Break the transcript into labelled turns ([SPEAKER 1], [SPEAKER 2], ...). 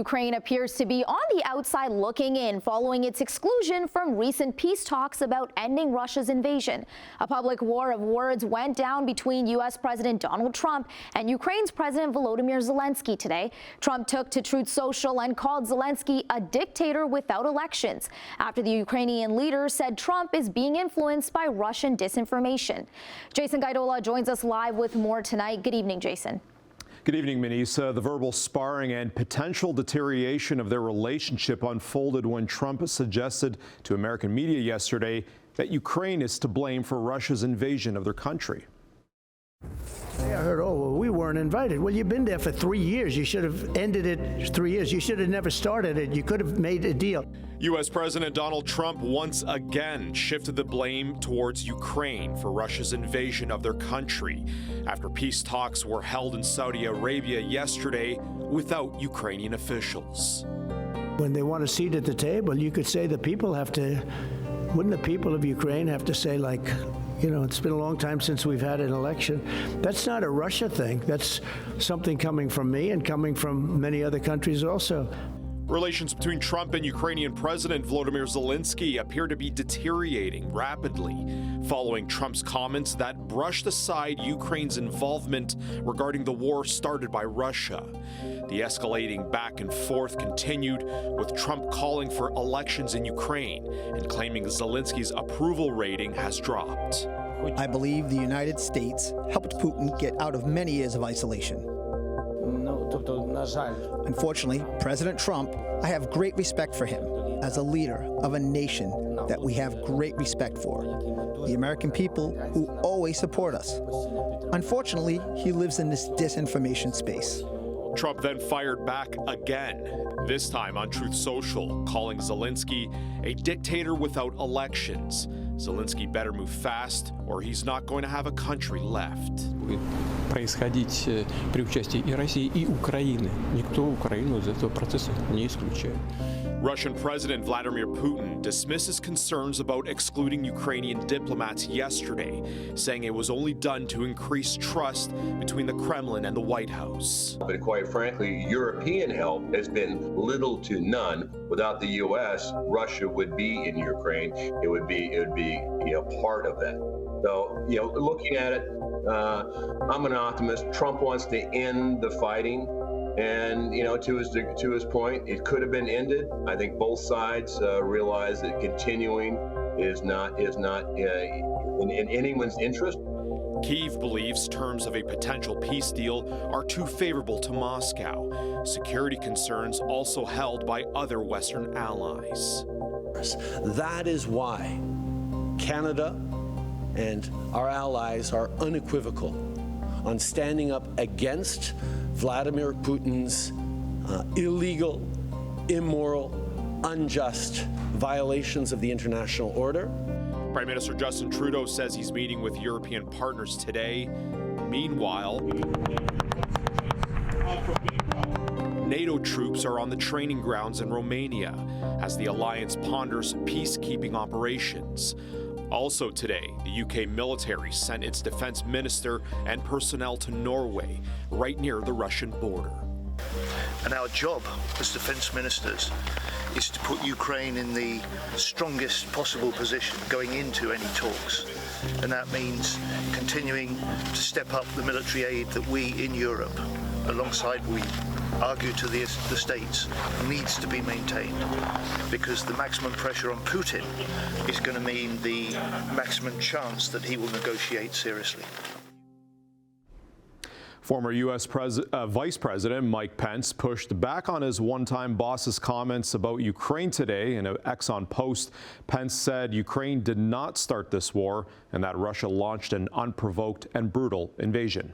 [SPEAKER 1] Ukraine appears to be on the outside looking in following its exclusion from recent peace talks about ending Russia's invasion. A public war of words went down between U.S. President Donald Trump and Ukraine's President Vlodoymyr Zelenskyy today. Trump took to Truth Social and called Zelenskyy a dictator without elections, after the Ukrainian leader said Trump is being influenced by Russian disinformation. Jason Gaidola joins us live with more tonight. Good evening, Jason.
[SPEAKER 2] Good evening, Manisa. The verbal sparring and potential deterioration of their relationship unfolded when Trump suggested to American media yesterday that Ukraine is to blame for Russia's invasion of their country.
[SPEAKER 3] I heard, oh, well, we weren't invited. Well, you've been there for 3 years. You should have ended it 3 years. You should have never started it. You could have made a deal.
[SPEAKER 2] U.S. President Donald Trump once again shifted the blame towards Ukraine for Russia's invasion of their country after peace talks were held in Saudi Arabia yesterday without Ukrainian officials.
[SPEAKER 3] When they want a seat at the table, you could say the people have to, wouldn't the people of Ukraine have to say, like, you know, it's been a long time since we've had an election. That's not a Russia thing. That's something coming from me and coming from many other countries also.
[SPEAKER 2] Relations between Trump and Ukrainian President Vlodoymyr Zelenskyy appear to be deteriorating rapidly following Trump's comments that brushed aside Ukraine's involvement regarding the war started by Russia. The escalating back and forth continued, with Trump calling for elections in Ukraine and claiming Zelenskyy's approval rating has dropped.
[SPEAKER 4] I believe the United States helped Putin get out of many years of isolation. Unfortunately, President Trump, I have great respect for him as a leader of a nation that we have great respect for, the American people who always support us. Unfortunately, he lives in this disinformation space.
[SPEAKER 2] Trump then fired back again, this time on Truth Social, calling Zelenskyy a dictator without elections. Zelenskyy better move fast, or he's not going to have a country left.
[SPEAKER 5] Происходить при участии и России, и Украины. Никто Украину из этого процесса не исключает.
[SPEAKER 2] Russian President Vladimir Putin dismisses concerns about excluding Ukrainian diplomats yesterday, saying it was only done to increase trust between the Kremlin and the White House.
[SPEAKER 6] But quite frankly, European help has been little to none. Without the U.S., Russia would be in Ukraine. It would be part of that. So, looking at it, I'm an optimist. Trump wants to end the fighting. And, to his point, it could have been ended. I think both sides realize that continuing is not in anyone's interest.
[SPEAKER 2] Kyiv believes terms of a potential peace deal are too favorable to Moscow. Security concerns also held by other Western allies.
[SPEAKER 7] That is why Canada and our allies are unequivocal on standing up against Vladimir Putin's illegal, immoral, unjust violations of the international order.
[SPEAKER 2] Prime Minister Justin Trudeau says he's meeting with European partners today. Meanwhile, NATO troops are on the training grounds in Romania as the alliance ponders peacekeeping operations. Also today, the UK military sent its defense minister and personnel to Norway, right near the Russian border.
[SPEAKER 8] And our job as defense ministers is to put Ukraine in the strongest possible position going into any talks. And that means continuing to step up the military aid that we in Europe, alongside we argue to the States, needs to be maintained, because the maximum pressure on Putin is going to mean the maximum chance that he will negotiate seriously.
[SPEAKER 2] Former U.S. Vice President Mike Pence pushed back on his one-time boss's comments about Ukraine today. In an Exxon post, Pence said Ukraine did not start this war and that Russia launched an unprovoked and brutal invasion.